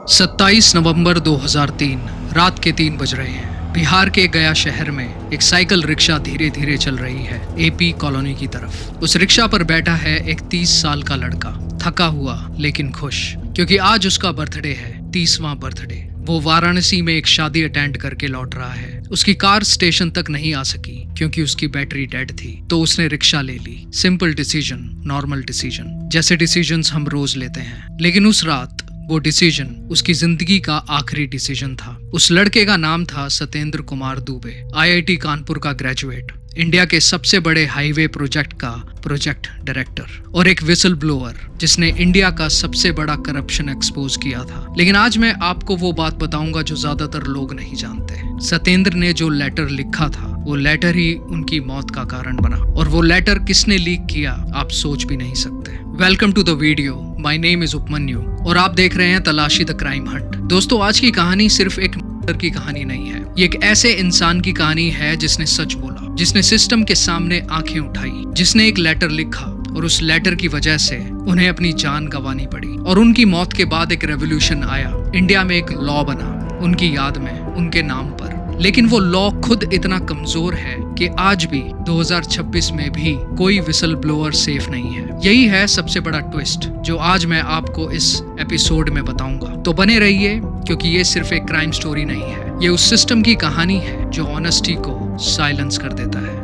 27 नवंबर 2003 रात के 3 बज रहे हैं। बिहार के गया शहर में एक साइकिल रिक्शा धीरे धीरे चल रही है एपी कॉलोनी की तरफ। उस रिक्शा पर बैठा है एक 30 साल का लड़का, थका हुआ लेकिन खुश, क्योंकि आज उसका बर्थडे है, 30वां बर्थडे। वो वाराणसी में एक शादी अटेंड करके लौट रहा है। उसकी कार स्टेशन तक नहीं आ सकी क्योंकि उसकी बैटरी डेड थी, तो उसने रिक्शा ले ली। सिंपल डिसीजन, नॉर्मल डिसीजन, जैसे डिसीजंस हम रोज लेते हैं। लेकिन उस रात वो डिसीजन उसकी जिंदगी का आखिरी डिसीजन था। उस लड़के का नाम था सत्येंद्र कुमार दुबे, आईआईटी कानपुर का ग्रेजुएट, इंडिया के सबसे बड़े हाईवे प्रोजेक्ट का प्रोजेक्ट डायरेक्टर और एक विसल ब्लोअर जिसने इंडिया का सबसे बड़ा करप्शन एक्सपोज किया था। लेकिन आज मैं आपको वो बात बताऊंगा जो ज्यादातर लोग नहीं जानते। सत्येंद्र ने जो लेटर लिखा था, वो लेटर ही उनकी मौत का कारण बना, और वो लेटर किसने लीक किया आप सोच भी नहीं सकते। Welcome to the video, my name is Upmanyu और आप देख रहे हैं तलाशी द क्राइम हंट। दोस्तों, आज की कहानी सिर्फ एक मर्डर की कहानी नहीं है, ये एक ऐसे इंसान की कहानी है जिसने सच बोला, जिसने सिस्टम के सामने आंखें उठाई, जिसने एक लेटर लिखा और उस लेटर की वजह से उन्हें अपनी जान गंवानी पड़ी। और उनकी मौत के बाद एक रेवोल्यूशन आया, इंडिया में एक लॉ बना उनकी याद में, उनके नाम पर। लेकिन वो लॉ खुद इतना कमजोर है कि आज भी 2026 में भी कोई विसल ब्लोअर सेफ नहीं है। यही है सबसे बड़ा ट्विस्ट जो आज मैं आपको इस एपिसोड में बताऊंगा। तो बने रहिए, क्योंकि ये सिर्फ एक क्राइम स्टोरी नहीं है, ये उस सिस्टम की कहानी है जो ऑनेस्टी को साइलेंस कर देता है।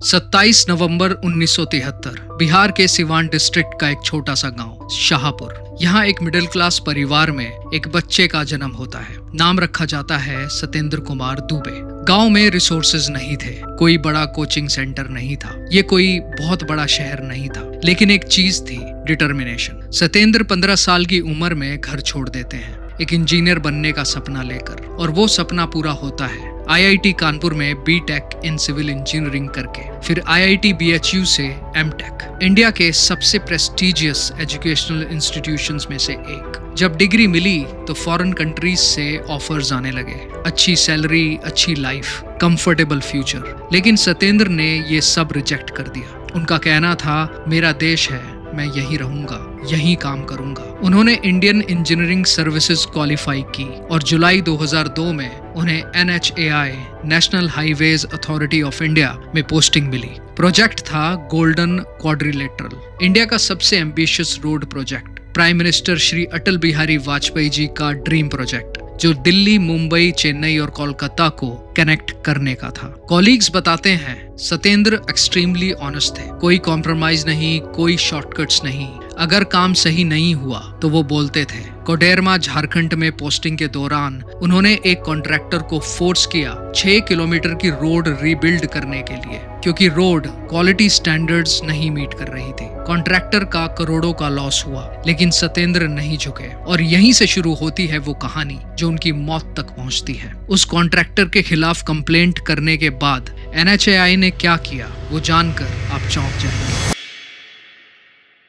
सत्ताईस नवंबर 1973 बिहार के सिवान डिस्ट्रिक्ट का एक छोटा सा गांव शाहपुर। यहाँ एक मिडिल क्लास परिवार में एक बच्चे का जन्म होता है। नाम रखा जाता है सत्येंद्र कुमार दुबे। गांव में रिसोर्सेज नहीं थे, कोई बड़ा कोचिंग सेंटर नहीं था, ये कोई बहुत बड़ा शहर नहीं था, लेकिन एक चीज थी, डिटर्मिनेशन। सत्येंद्र 15 साल की उम्र में घर छोड़ देते हैं एक इंजीनियर बनने का सपना लेकर, और वो सपना पूरा होता है आईआईटी कानपुर में बीटेक इन सिविल इंजीनियरिंग करके, फिर आईआईटी बीएचयू से एमटेक, इंडिया के सबसे प्रेस्टिजियस एजुकेशनल इंस्टीट्यूशंस में से एक। जब डिग्री मिली तो फॉरेन कंट्रीज से ऑफर्स आने लगे, अच्छी सैलरी, अच्छी लाइफ, कंफर्टेबल फ्यूचर। लेकिन सत्येंद्र ने ये सब रिजेक्ट कर दिया। उनका कहना था, मेरा देश है, मैं यहीं रहूंगा, यहीं काम करूंगा। उन्होंने इंडियन इंजीनियरिंग सर्विसेज क्वालिफाई की और जुलाई 2002 में उन्हें NHAI, national highways authority of India में पोस्टिंग मिली। प्रोजेक्ट था गोल्डन क्वाड्रिलेटरल, इंडिया का सबसे ambitious road project, prime minister Shri Atal Bihari Vajpayee ji का ड्रीम प्रोजेक्ट, जो दिल्ली, मुंबई, चेन्नई और कोलकाता को कनेक्ट करने का था। कॉलीग्स बताते हैं सत्येंद्र एक्सट्रीमली ऑनेस्ट थे, कोई कॉम्प्रोमाइज नहीं, कोई शॉर्टकट्स नहीं। अगर काम सही नहीं हुआ तो वो बोलते थे। कोडरमा झारखंड में पोस्टिंग के दौरान उन्होंने एक कॉन्ट्रैक्टर को फोर्स किया 6 किलोमीटर की रोड रीबिल्ड करने के लिए, क्योंकि रोड क्वालिटी स्टैंडर्ड्स नहीं मीट कर रही थी। कॉन्ट्रैक्टर का करोड़ों का लॉस हुआ, लेकिन सत्येंद्र नहीं झुके, और यहीं से शुरू होती है वो कहानी जो उनकी मौत तक पहुंचती है। उस कॉन्ट्रैक्टर के खिलाफ कंप्लेंट करने के बाद NHAI ने क्या किया वो जानकर आप चौंक जाएंगे।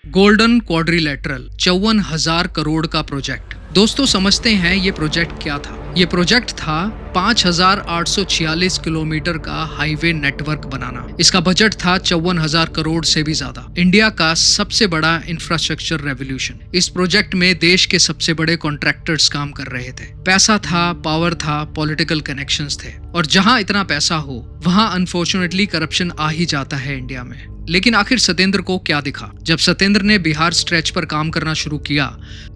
गोल्डन क्वाड्रिलेटरल 54,000 करोड़ का प्रोजेक्ट। दोस्तों, समझते हैं ये प्रोजेक्ट क्या था। ये प्रोजेक्ट था 5,846 किलोमीटर का हाईवे नेटवर्क बनाना। इसका बजट था 54,000 करोड़ से भी ज्यादा। इंडिया का सबसे बड़ा इंफ्रास्ट्रक्चर रेवोल्यूशन। इस प्रोजेक्ट में देश के सबसे बड़े कॉन्ट्रैक्टर्स काम कर रहे थे। पैसा था, पावर था, पॉलिटिकल कनेक्शंस थे, और जहां इतना पैसा हो वहां अनफॉर्चुनेटली करप्शन आ ही जाता है इंडिया में। लेकिन आखिर सत्येंद्र को क्या दिखा? जब सत्येंद्र ने बिहार स्ट्रेच पर काम करना शुरू किया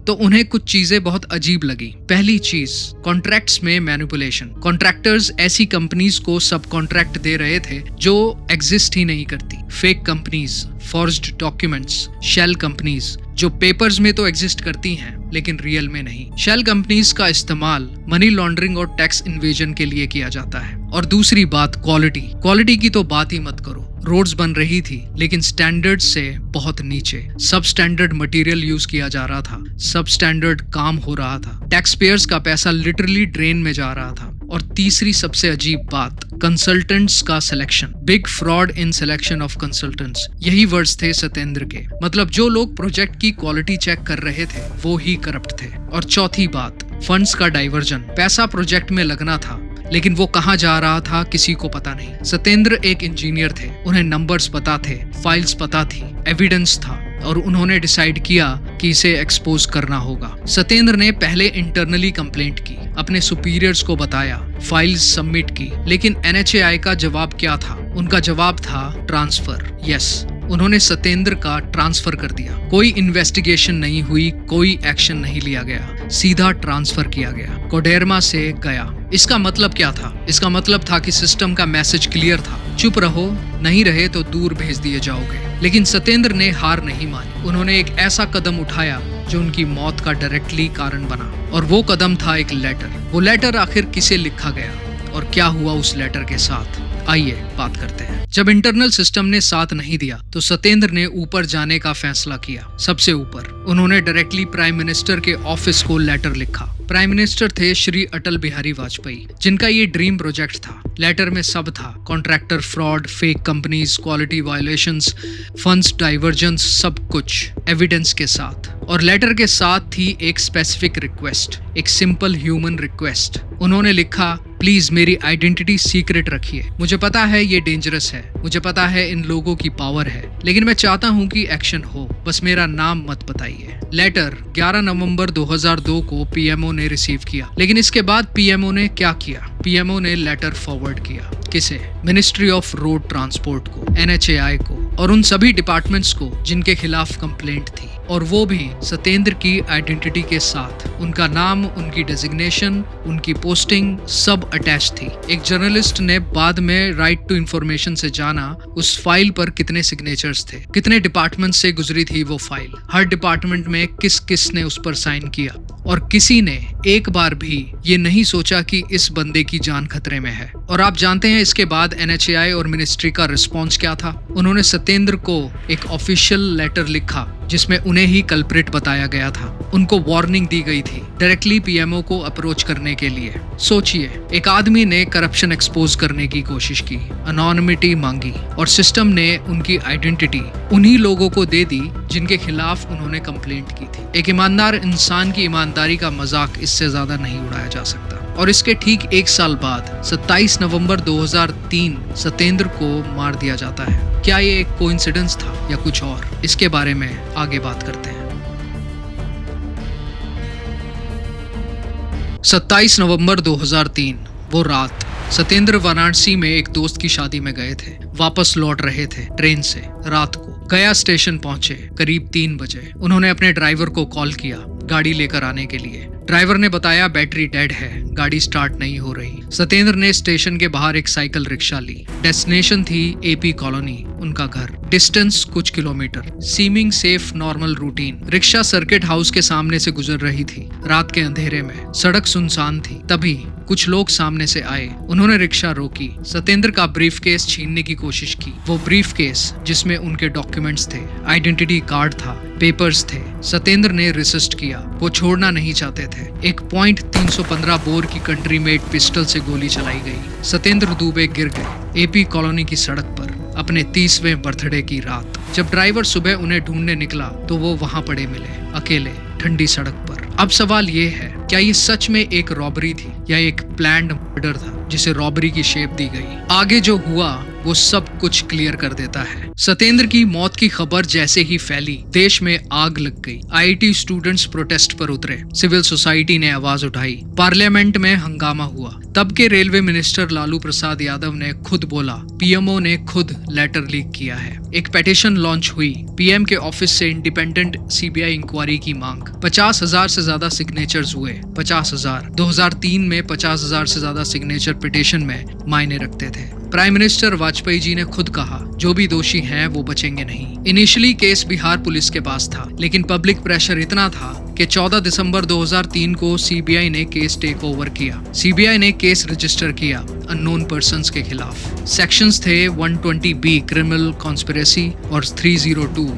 तो उन्हें कुछ चीजें बहुत अजीब लगी। पहली चीज, कॉन्ट्रैक्ट्स में मैनिपुलेशन। कॉन्ट्रैक्टर्स ऐसी कंपनीज को सब कॉन्ट्रैक्ट दे रहे थे जो एग्जिस्ट ही नहीं करती। Fake companies, forged documents, shell companies जो पेपर्स में तो एग्जिस्ट करती हैं लेकिन रियल में नहीं। शेल कंपनीज का इस्तेमाल मनी लॉन्ड्रिंग और टैक्स इन्वेजन के लिए किया जाता है। और दूसरी बात, क्वालिटी की तो बात ही मत करो। रोड्स बन रही थी लेकिन स्टैंडर्ड से बहुत नीचे। सब स्टैंडर्ड मटेरियल यूज किया जा रहा था, सब स्टैंडर्ड काम हो रहा था, टैक्स पेयर्स का पैसा लिटरली ड्रेन में जा रहा था। और तीसरी सबसे अजीब बात, कंसल्टेंट्स का selection. Big fraud in selection of consultants, यही वर्ड्स थे सत्येंद्र के। मतलब जो लोग प्रोजेक्ट की क्वालिटी चेक कर रहे थे वो ही करप्ट थे। और चौथी बात, फंड्स का डाइवर्जन। पैसा प्रोजेक्ट में लगना था लेकिन वो कहाँ जा रहा था किसी को पता नहीं। सत्येंद्र एक इंजीनियर थे, उन्हें नंबर्स पता थे, फाइल्स पता थी, एविडेंस था और उन्होंने डिसाइड किया कि इसे एक्सपोज करना होगा। सत्येंद्र ने पहले इंटरनली कंप्लेंट की, अपने सुपीरियर्स को बताया, फाइल्स सबमिट की, लेकिन NHAI का जवाब क्या था? उनका जवाब था ट्रांसफर। यस, उन्होंने सत्येंद्र का ट्रांसफर कर दिया। कोई इन्वेस्टिगेशन नहीं हुई, कोई एक्शन नहीं लिया गया, सीधा ट्रांसफर किया गया, कोडरमा से गया। इसका मतलब क्या था? इसका मतलब था कि सिस्टम का मैसेज क्लियर था, चुप रहो, नहीं रहे तो दूर भेज दिए जाओगे। लेकिन सत्येंद्र ने हार नहीं मानी। उन्होंने एक ऐसा कदम उठाया जो उनकी मौत का डायरेक्टली कारण बना, और वो कदम था एक लेटर। वो लेटर आखिर किसे लिखा गया और क्या हुआ उस लेटर के साथ? आइए बात करते हैं। जब इंटरनल सिस्टम ने साथ नहीं दिया तो सत्येंद्र ने ऊपर जाने का फैसला किया। सबसे ऊपर उन्होंने डायरेक्टली प्राइम मिनिस्टर के ऑफिस को लेटर लिखा। प्राइम मिनिस्टर थे श्री अटल बिहारी वाजपेयी, जिनका ये ड्रीम प्रोजेक्ट था। लेटर में सब था, contractor fraud, fake companies, quality violations, funds divergence, सब कुछ एविडेंस के साथ। और लेटर के साथ थी एक स्पेसिफिक रिक्वेस्ट, एक सिंपल ह्यूमन रिक्वेस्ट। उन्होंने लिखा, प्लीज मेरी आइडेंटिटी सीक्रेट रखिए। मुझे पता है ये डेंजरस है, मुझे पता है इन लोगों की पावर है, लेकिन मैं चाहता हूँ कि एक्शन हो, बस मेरा नाम मत बताइए। लेटर 11 नवंबर 2002 को पीएमओ ने रिसीव किया, लेकिन इसके बाद पीएमओ ने क्या किया? पीएमओ ने लेटर फॉरवर्ड किया। किसे? मिनिस्ट्री ऑफ रोड ट्रांसपोर्ट को, NHAI को और उन सभी डिपार्टमेंट्स को जिनके खिलाफ कंप्लेंट थी, और वो भी सत्येंद्र की आइडेंटिटी के साथ। उनका नाम, उनकी डेजिग्नेशन, उनकी पोस्टिंग सब अटैच थी। एक जर्नलिस्ट ने बाद में राइट टू इंफॉर्मेशन से जाना उस फाइल पर कितने सिग्नेचर्स थे, कितने डिपार्टमेंट से गुजरी थी वो फाइल, हर डिपार्टमेंट में किस किस ने उस पर साइन किया, और किसी ने एक बार भी ये नहीं सोचा कि इस बंदे की जान खतरे में है। और आप जानते हैं इसके बाद NHAI और मिनिस्ट्री का रिस्पॉन्स क्या था? उन्होंने सत्येंद्र को एक ऑफिशियल लेटर लिखा जिसमें उन्हें ही कल्प्रिट बताया गया था। उनको वार्निंग दी गई थी डायरेक्टली पीएमओ को अप्रोच करने के लिए। सोचिए, एक आदमी ने करप्शन एक्सपोज करने की कोशिश की, अनोनिमिटी मांगी, और सिस्टम ने उनकी आइडेंटिटी उन्हीं लोगों को दे दी जिनके खिलाफ उन्होंने कंप्लेंट की थी। एक ईमानदार इंसान की ईमानदारी का मजाक इससे ज्यादा नहीं उड़ाया जा सकता। और इसके ठीक एक साल बाद 27 नवंबर 2003 सत्येंद्र को मार दिया जाता है। क्या ये एक कोइंसिडेंस था या कुछ और? इसके बारे में आगे बात करते हैं। 27 नवंबर 2003 वो रात, सत्येंद्र वाराणसी में एक दोस्त की शादी में गए थे। वापस लौट रहे थे ट्रेन से। रात को गया स्टेशन पहुंचे करीब 3 बजे। उन्होंने अपने ड्राइवर को कॉल किया गाड़ी लेकर आने के लिए। ड्राइवर ने बताया बैटरी डेड है, गाड़ी स्टार्ट नहीं हो रही। सत्येंद्र ने स्टेशन के बाहर एक साइकिल रिक्शा ली। डेस्टिनेशन थी AP कॉलोनी, उनका घर। डिस्टेंस कुछ kilometre. Seeming safe normal routine. Rickshaw circuit house के सामने से गुजर रही थी। रात के अंधेरे में सड़क सुनसान थी। तभी कुछ लोग सामने से आए। उन्होंने रिक्शा रोकी। सत्येंद्र का ब्रीफकेस छीनने की कोशिश की। वो ब्रीफकेस जिसमें उनके डॉक्यूमेंट्स थे, आइडेंटिटी कार्ड था, पेपर्स थे। सत्येंद्र ने रेसिस्ट किया, वो छोड़ना नहीं चाहते थे। एक .315 बोर की कंट्री मेड पिस्टल से गोली चलाई गई। सत्येंद्र दुबे गिर गए AP कॉलोनी की सड़क पर अपने 30वें बर्थडे की रात। जब ड्राइवर सुबह उन्हें ढूंढने निकला तो वो वहां पड़े मिले, अकेले, ठंडी सड़क पर। अब सवाल ये है, क्या ये सच में एक रॉबरी थी या एक प्लान्ड मर्डर था जिसे रॉबरी की शेप दी गई? आगे जो हुआ वो सब कुछ क्लियर कर देता है। सत्येंद्र की मौत की खबर जैसे ही फैली, देश में आग लग गई। IIT स्टूडेंट्स प्रोटेस्ट पर उतरे, सिविल सोसाइटी ने आवाज उठाई, पार्लियामेंट में हंगामा हुआ। तब के रेलवे मिनिस्टर लालू प्रसाद यादव ने खुद बोला, पीएमओ ने खुद लेटर लीक किया है। एक पेटिशन लॉन्च हुई, पीएम के ऑफिस से इंडिपेंडेंट CBI इंक्वायरी की मांग। 50,000 से ज्यादा सिग्नेचर्स हुए। 50,000। 2003 में 50,000 से ज्यादा सिग्नेचर पिटीशन में मायने रखते थे। प्राइम मिनिस्टर वाजपेयी जी ने खुद कहा, जो भी दोषी हैं वो बचेंगे नहीं। इनिशियली केस बिहार पुलिस के पास था, लेकिन पब्लिक प्रेशर इतना था कि 14 दिसंबर 2003 को CBI ने केस टेक ओवर किया। CBI ने केस रजिस्टर किया अननोन पर्सन्स के खिलाफ। सेक्शंस थे 120B क्रिमिनल कॉन्स्पिरेसी और 302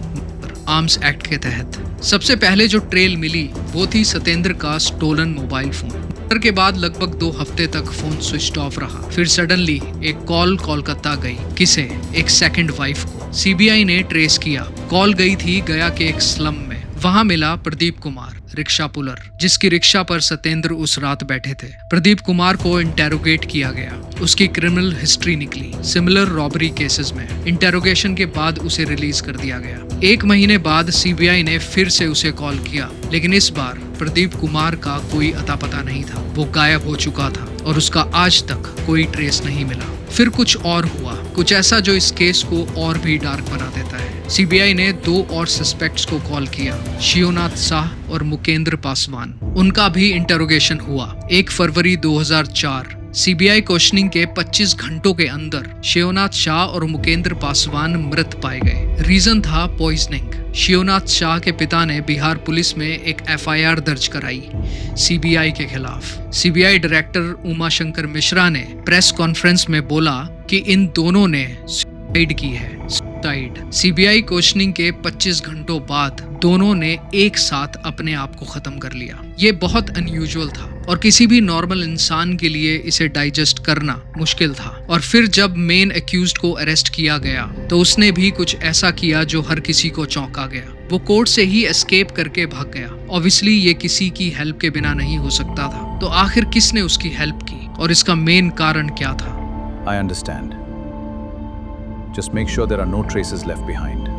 आर्म्स एक्ट के तहत। सबसे पहले जो ट्रेल मिली वो थी सत्येंद्र का स्टोलन मोबाइल फोन। के बाद लगभग 2 हफ्ते तक फोन स्विच ऑफ रहा। फिर सडनली एक कॉल कोलकाता गई। किसे? एक सेकंड वाइफ को। CBI ने ट्रेस किया। कॉल गई थी गया के एक स्लम में। वहां मिला प्रदीप कुमार, रिक्शा पुलर, जिसकी रिक्शा पर सतेंद्र उस रात बैठे थे। प्रदीप कुमार को इंटेरोगेट किया गया। उसकी क्रिमिनल हिस्ट्री निकली सिमिलर रॉबरी केसेस में। इंटेरोगेशन के बाद उसे रिलीज कर दिया गया। 1 महीने बाद सीबीआई ने फिर से उसे कॉल किया, लेकिन इस बार प्रदीप कुमार का कोई अता पता नहीं था। वो गायब हो चुका था और उसका आज तक कोई ट्रेस नहीं मिला। फिर कुछ और हुआ, कुछ ऐसा जो इस केस को और भी डार्क बना देता है। सीबीआई ने 2 और सस्पेक्ट्स को कॉल किया, शिवनाथ शाह और मुकेंद्र पासवान। उनका भी इंटरोगेशन हुआ। 1 फरवरी 2004 सीबीआई क्वेश्चनिंग के 25 घंटों के अंदर शिवनाथ शाह और मुकेंद्र पासवान मृत पाए गए। रीजन था पॉइजनिंग। शिवनाथ शाह के पिता ने बिहार पुलिस में एक एफआईआर दर्ज कराई सीबीआई के खिलाफ। सीबीआई डायरेक्टर उमा शंकर मिश्रा ने प्रेस कॉन्फ्रेंस में बोला कि इन दोनों ने सुसाइड की है। सीबीआई क्वेश्चनिंग के 25 घंटों बाद दोनों ने एक साथ अपने आप को खत्म कर लिया। ये बहुत अनयूजुअल था और किसी भी नॉर्मल इंसान के लिए इसे डाइजेस्ट करना मुश्किल था। और फिर जब मेन एक्यूज्ड को अरेस्ट किया गया तो उसने भी कुछ ऐसा किया जो हर किसी को चौंका गया। वो कोर्ट से ही एस्केप करके भाग गया। ऑब्वियसली ये किसी की हेल्प के बिना नहीं हो सकता था। तो आखिर किसने उसकी हेल्प की और इसका मेन कारण क्या था? I understand. Just make sure there are no traces left behind.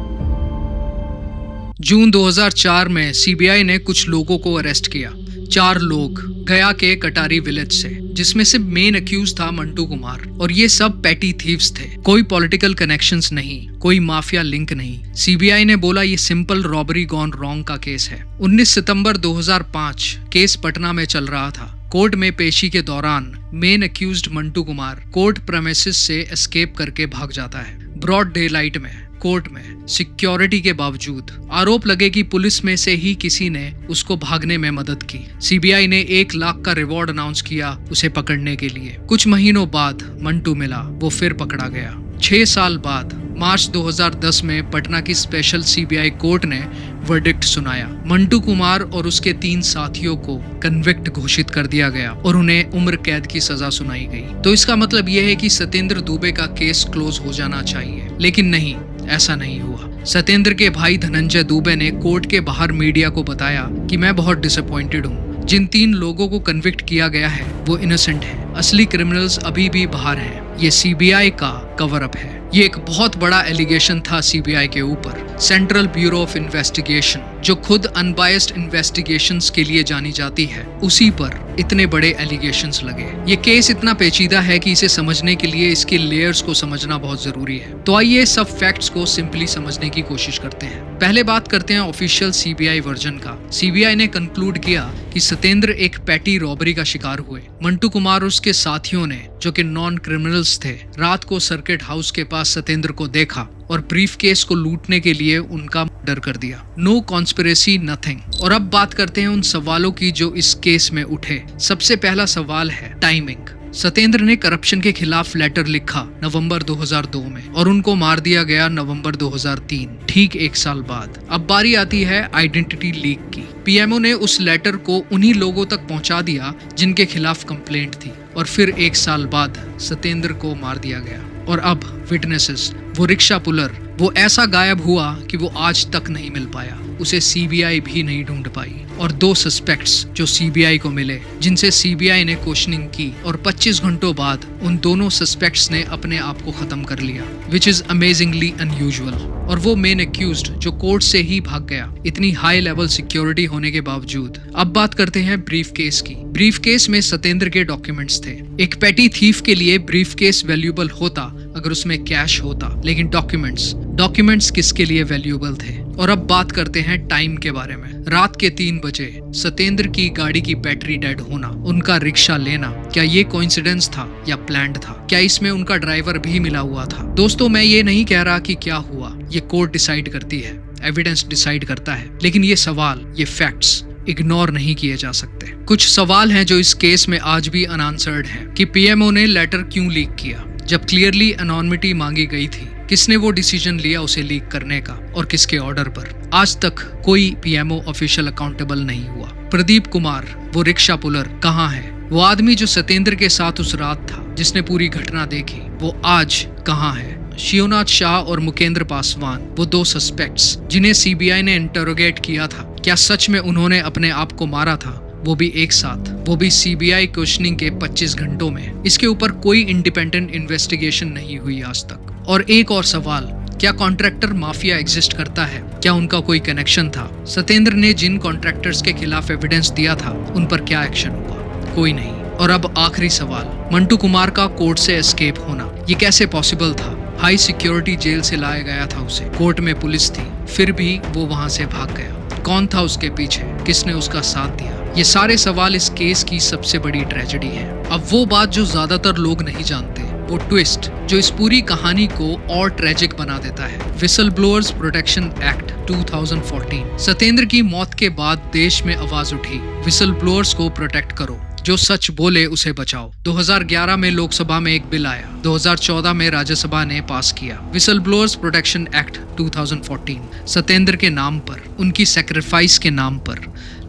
जून 2004 में सीबीआई ने कुछ लोगों को अरेस्ट किया। 4 लोग गया के कटारी विलेज से, जिसमें से मेन अक्यूज था मंटू कुमार। और ये सब पेटी थीव्स थे। कोई पॉलिटिकल कनेक्शंस नहीं, कोई माफिया लिंक नहीं। सीबीआई ने बोला ये सिंपल रॉबरी गॉन रॉन्ग का केस है। 19 सितंबर 2005 केस पटना में चल रहा था। कोर्ट में पेशी के दौरान main accused Mantu Kumar court premises से एस्केप करके भाग जाता है। ब्रॉड डे लाइट में कोर्ट में सिक्योरिटी के बावजूद आरोप लगे कि पुलिस में से ही किसी ने उसको भागने में मदद की। सीबीआई ने 1 लाख का रिवॉर्ड अनाउंस किया उसे पकड़ने के लिए। कुछ महीनों बाद मंटू मिला, वो फिर पकड़ा गया। 6 साल बाद मार्च 2010 में पटना की स्पेशल सीबीआई कोर्ट ने वर्डिक्ट सुनाया। मंटू कुमार और उसके 3 साथियों को कन्विक्ट घोषित कर दिया गया और उन्हें उम्र कैद की सजा सुनाई गई। तो इसका मतलब यह है कि सतेंद्र दुबे का केस क्लोज हो जाना चाहिए, लेकिन नहीं, ऐसा नहीं हुआ। सतेंद्र के भाई धनंजय दुबे ने कोर्ट के बाहर मीडिया को बताया कि मैं बहुत डिसअपॉइंटेड हूँ। जिन 3 लोगों को कन्विक्ट किया गया है वो इनोसेंट हैं। असली क्रिमिनल्स अभी भी बाहर हैं। ये सीबीआई का कवर अप है। ये एक बहुत बड़ा एलिगेशन था सीबीआई के ऊपर। सेंट्रल ब्यूरो ऑफ इन्वेस्टिगेशन, जो खुद अनबायस्ड इन्वेस्टिगेशंस के लिए जानी जाती है, उसी पर इतने बड़े एलिगेशंस लगे। ये केस इतना पेचीदा है कि इसे समझने के लिए इसके लेयर्स को समझना बहुत जरूरी है। तो आइए सब फैक्ट्स को सिंपली समझने की कोशिश करते हैं। पहले बात करते हैं ऑफिशियल सीबीआई वर्जन का। सीबीआई ने कंक्लूड किया कि सतेंद्र एक पैटी रॉबरी का शिकार हुए। मंटू कुमार और उसके साथियों ने, जो कि नॉन क्रिमिनल्स थे, रात को सर्किट हाउस के पास सतेंद्र को देखा और ब्रीफ केस को लूटने के लिए उनका मर्डर कर दिया। No conspiracy, nothing. और अब बात करते हैं उन सवालों की जो इस केस में उठे। सबसे पहला सवाल है टाइमिंग। सतेंद्र ने करप्शन के खिलाफ लेटर लिखा नवंबर 2002 में और उनको मार दिया गया नवंबर 2003, ठीक 1 साल बाद। अब बारी आती है आइडेंटिटी लीक की। पीएमओ ने उस लेटर को उन्हीं लोगों तक पहुंचा दिया जिनके खिलाफ कंप्लेंट थी और फिर 1 साल बाद सतेंद्र को मार दिया गया। और अब विटनेसेस, वो रिक्शा पुलर, वो ऐसा गायब हुआ कि वो आज तक नहीं मिल पाया। उसे सीबीआई भी नहीं ढूंढ पाई। और 2 सस्पेक्ट्स जो सीबीआई को मिले, जिनसे सीबीआई ने क्वेश्चनिंग की, और 25 घंटों बाद उन दोनों सस्पेक्ट्स ने अपने आप को खत्म कर लिया, विच इज अमेजिंगली अनयूजुअल। और वो मेन एक्यूज्ड जो कोर्ट से ही भाग गया, इतनी हाई लेवल सिक्योरिटी होने के बावजूद। अब बात करते हैं ब्रीफ केस की। ब्रीफ केस में सतेंद्र के डॉक्यूमेंट्स थे। एक पेटी थीफ के लिए ब्रीफ केस वैल्यूएबल होता अगर उसमें कैश होता, लेकिन डॉक्यूमेंट्स किसके लिए वैल्यूएबल थे? और अब बात करते हैं टाइम के बारे में। रात के 3 बजे सतेंद्र की गाड़ी की बैटरी डेड होना, उनका रिक्शा लेना, क्या ये कोइंसिडेंस था या प्लान्ड था? क्या इसमें उनका ड्राइवर भी मिला हुआ था? दोस्तों, मैं ये नहीं कह रहा कि क्या हुआ, ये कोर्ट डिसाइड करती है, एविडेंस डिसाइड करता है, लेकिन ये सवाल, ये फैक्ट्स इग्नोर नहीं किए जा सकते। कुछ सवाल हैं जो इस केस में आज भी अनआंसर्ड हैं कि पीएमओ ने लेटर क्यों लीक किया जब क्लियरली एनोनिमिटी मांगी गई थी? किसने वो डिसीजन लिया उसे लीक करने का और किसके ऑर्डर पर? आज तक कोई पीएमओ ऑफिशियल अकाउंटेबल नहीं हुआ। प्रदीप कुमार, वो रिक्शा पुलर, कहाँ है? वो आदमी जो सतेंद्र के साथ उस रात था, जिसने पूरी घटना देखी, वो आज कहाँ है? शिवनाथ शाह और मुकेंद्र पासवान, वो 2 सस्पेक्ट्स जिन्हें सीबीआई ने इंटरोगेट किया था, क्या सच में उन्होंने अपने आप को मारा था, वो भी एक साथ, वो भी सीबीआई क्वेश्चनिंग के 25 घंटों में। इसके ऊपर कोई इंडिपेंडेंट इन्वेस्टिगेशन नहीं हुई आज तक। और एक और सवाल, क्या कॉन्ट्रैक्टर माफिया एग्जिस्ट करता है? क्या उनका कोई कनेक्शन था? सत्येंद्र ने जिन कॉन्ट्रैक्टर्स के खिलाफ एविडेंस दिया था उन पर क्या एक्शन हुआ? कोई नहीं। और अब आखिरी सवाल, मंटू कुमार का कोर्ट से एस्केप होना, ये कैसे पॉसिबल था? हाई सिक्योरिटी जेल से लाया गया था उसे, कोर्ट में पुलिस थी, फिर भी वो वहां से भाग गया। कौन था उसके पीछे? किसने उसका साथ दिया? ये सारे सवाल इस केस की सबसे बड़ी ट्रेजेडी है। अब वो बात जो ज्यादातर लोग नहीं जानते, वो ट्विस्ट जो इस पूरी कहानी को और ट्रेजिक बना देता है। Whistle blowers protection act 2014। Satyendra की मौत के बाद देश में आवाज उठी, विसल ब्लोअर्स को प्रोटेक्ट करो, जो सच बोले उसे बचाओ। 2011 में लोकसभा में एक बिल आया, 2014 में राज्यसभा ने पास किया, whistle blowers protection act 2014। Satyendra के नाम पर, उनकी सैक्रिफाइस के नाम पर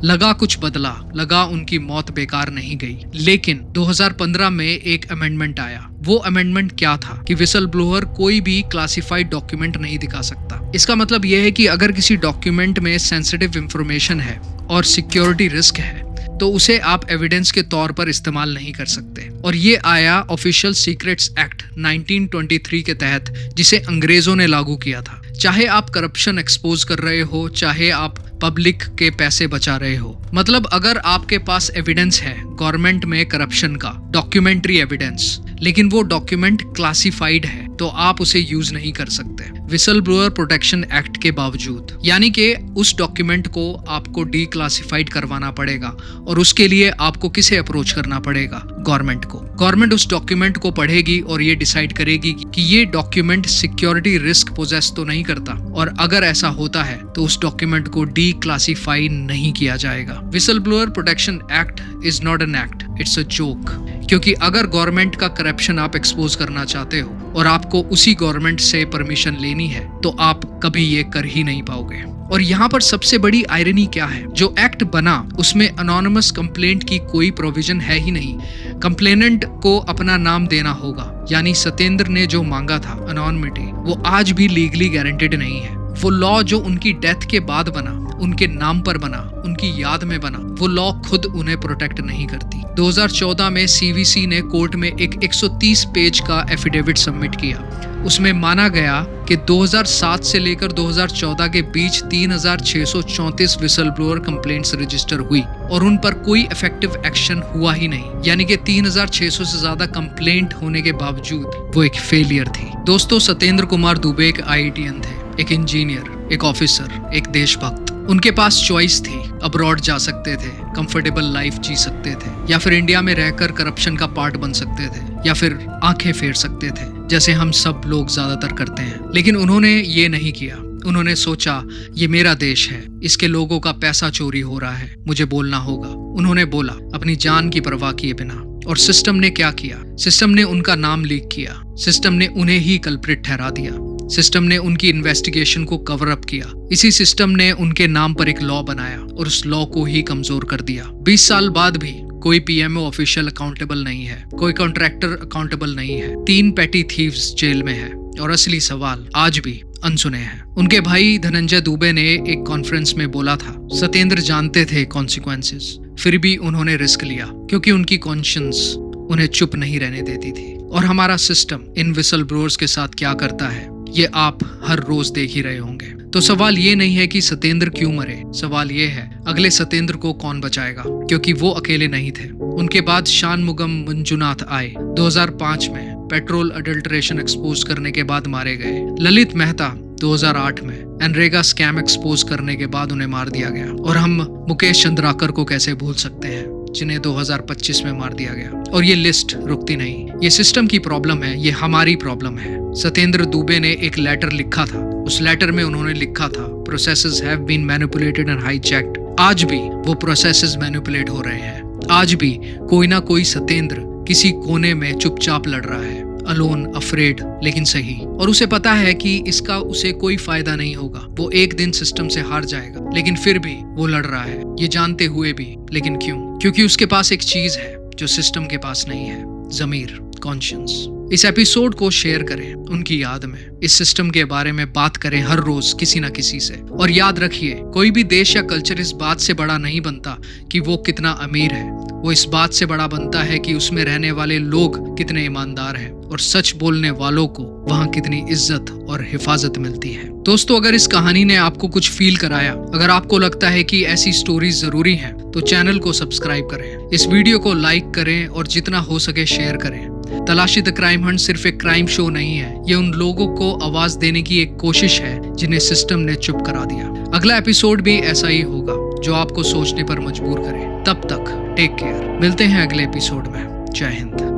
लगा कुछ बदला, लगा उनकी मौत बेकार नहीं गई। लेकिन 2015 में एक अमेंडमेंट आया। वो अमेंडमेंट क्या था कि विसल ब्लोअर कोई भी क्लासिफाइड डॉक्यूमेंट नहीं दिखा सकता। इसका मतलब यह है कि अगर किसी डॉक्यूमेंट में सेंसिटिव इंफॉर्मेशन है और सिक्योरिटी रिस्क है तो उसे आप एविडेंस के तौर पर इस्तेमाल नहीं कर सकते। और ये आया ऑफिशियल सीक्रेट्स एक्ट 1923 के तहत, जिसे अंग्रेजों ने लागू किया था। चाहे आप करप्शन एक्सपोज कर रहे हो, चाहे आप पब्लिक के पैसे बचा रहे हो, मतलब अगर आपके पास एविडेंस है गवर्नमेंट में करप्शन का, डॉक्यूमेंट्री एविडेंस, लेकिन वो डॉक्यूमेंट क्लासिफाइड है, तो आप उसे यूज नहीं कर सकते विसल ब्लोअर प्रोटेक्शन एक्ट के बावजूद। यानी कि उस डॉक्यूमेंट को आपको डीक्लासिफाइड करवाना पड़ेगा और उसके लिए आपको किसे अप्रोच करना पड़ेगा? गवर्नमेंट को। गवर्नमेंट उस डॉक्यूमेंट को पढ़ेगी और ये डिसाइड करेगी कि ये डॉक्यूमेंट सिक्योरिटी रिस्क पोजेस तो नहीं करता, और अगर ऐसा होता है तो उस डॉक्यूमेंट को डीक्लासिफाई नहीं किया जाएगा। Whistle blower protection act is not an act, it's a joke. क्योंकि अगर गवर्नमेंट का करप्शन आप एक्सपोज करना चाहते हो और आपको उसी गवर्नमेंट से परमिशन लेनी है, तो आप कभी ये कर ही नहीं पाओगे। और यहाँ पर सबसे बड़ी आयरनी क्या है, जो एक्ट बना उसमें अनोनिमस कंप्लेंट की कोई प्रोविजन है ही नहीं। कंप्लेनेंट को अपना नाम देना होगा, यानी सत्येंद्र ने जो मांगा था अनोनिमिटी, वो आज भी लीगली गारंटेड नहीं है। वो लॉ जो उनकी डेथ के बाद बना, उनके नाम पर बना, उनकी याद में बना, वो लॉ खुद उन्हें प्रोटेक्ट नहीं करती। 2014 में सीवीसी ने कोर्ट में एक 130 पेज का एफिडेविट सबमिट किया। उसमें माना गया कि 2007 से लेकर 2014 के बीच 3634 विसल ब्लोअर कंप्लेंट्स रजिस्टर हुई और उन पर कोई इफेक्टिव एक्शन हुआ ही नहीं। यानी कि 3600 से ज्यादा कंप्लेंट होने के बावजूद वो एक फेलियर थी। दोस्तों, सत्येंद्र कुमार दुबे एक IITian थे, एक इंजीनियर, एक ऑफिसर, एक देशभक्त। उनके पास चॉइस थी, अब्रॉड जा सकते थे, कंफर्टेबल लाइफ जी सकते थे, या फिर इंडिया में रहकर करप्शन का पार्ट बन सकते थे, या फिर आंखें फेर सकते थे, जैसे हम सब लोग ज्यादातर करते हैं। लेकिन उन्होंने ये नहीं किया। उन्होंने सोचा, ये मेरा देश है, इसके लोगों का पैसा चोरी हो रहा है, मुझे बोलना होगा। उन्होंने बोला, अपनी जान की परवाह किए बिना। और सिस्टम ने क्या किया? सिस्टम ने उनका नाम लीक किया, सिस्टम ने उन्हें ही कल्प्रिट ठहरा दिया, सिस्टम ने उनकी इन्वेस्टिगेशन को कवर अप किया। इसी सिस्टम ने उनके नाम पर एक लॉ बनाया और उस लॉ को ही कमजोर कर दिया। 20 साल बाद भी कोई PMO ऑफिशियल अकाउंटेबल नहीं है, कोई कॉन्ट्रैक्टर अकाउंटेबल नहीं है, 3 पेटी थीव्स जेल में है, और असली सवाल आज भी अनसुने हैं। उनके भाई धनंजय दुबे ने एक कॉन्फ्रेंस में बोला था, सत्येंद्र जानते थे कॉन्सिक्वेंसेस, फिर भी उन्होंने रिस्क लिया क्योंकि उनकी कॉन्शियंस उन्हें चुप नहीं रहने देती थी। और हमारा सिस्टम इन विसल ब्लोअर्स के साथ क्या करता है, ये आप हर रोज देख ही रहे होंगे। तो सवाल ये नहीं है कि सत्येंद्र क्यों मरे, सवाल ये है अगले सत्येंद्र को कौन बचाएगा, क्योंकि वो अकेले नहीं थे। उनके बाद शानमुगम मंजुनाथ आए 2005 में, पेट्रोल अडल्ट्रेशन एक्सपोज करने के बाद मारे गए। ललित मेहता 2008 में, एनरेगा स्कैम एक्सपोज करने के बाद उन्हें मार दिया गया। और हम मुकेश चंद्राकर को कैसे भूल सकते हैं, जिन्हें 2025 में मार दिया गया। और ये लिस्ट रुकती नहीं। ये सिस्टम की प्रॉब्लम है, ये हमारी प्रॉब्लम है। सत्येंद्र दुबे ने एक लेटर लिखा था, उस लेटर में उन्होंने लिखा था, processes have been manipulated and hijacked. आज भी वो प्रोसेसेस मैनिपुलेट हो रहे हैं। आज भी कोई ना कोई सत्येंद्र किसी कोने में चुपचाप लड़ रहा है, अलोन, अफ्रेड, लेकिन सही। और उसे पता है कि इसका उसे कोई फायदा नहीं होगा, वो एक दिन सिस्टम से हार जाएगा, लेकिन फिर भी वो लड़ रहा है, ये जानते हुए भी। लेकिन क्यों? क्योंकि उसके पास एक चीज है जो सिस्टम के पास नहीं है, ज़मीर, कॉन्शियंस। इस एपिसोड को शेयर करें उनकी याद में। इस सिस्टम के बारे में बात करें हर रोज किसी ना किसी से। और याद रखिए, कोई भी देश या कल्चर इस बात से बड़ा नहीं बनता कि वो कितना अमीर है, वो इस बात से बड़ा बनता है कि उसमें रहने वाले लोग कितने ईमानदार हैं और सच बोलने वालों को वहाँ कितनी इज्जत और हिफाजत मिलती है। दोस्तों, अगर इस कहानी ने आपको कुछ फील कराया, अगर आपको लगता है कि ऐसी स्टोरीज जरूरी हैं, तो चैनल को सब्सक्राइब करें, इस वीडियो को लाइक करें और जितना हो सके शेयर करें। तलाशी द क्राइम हंट सिर्फ एक क्राइम शो नहीं है, ये उन लोगों को आवाज देने की एक कोशिश है जिन्हें सिस्टम ने चुप करा दिया। अगला एपिसोड भी ऐसा ही होगा जो आपको सोचने पर मजबूर करे। तब तक टेक केयर, मिलते हैं अगले एपिसोड में। जय हिंद।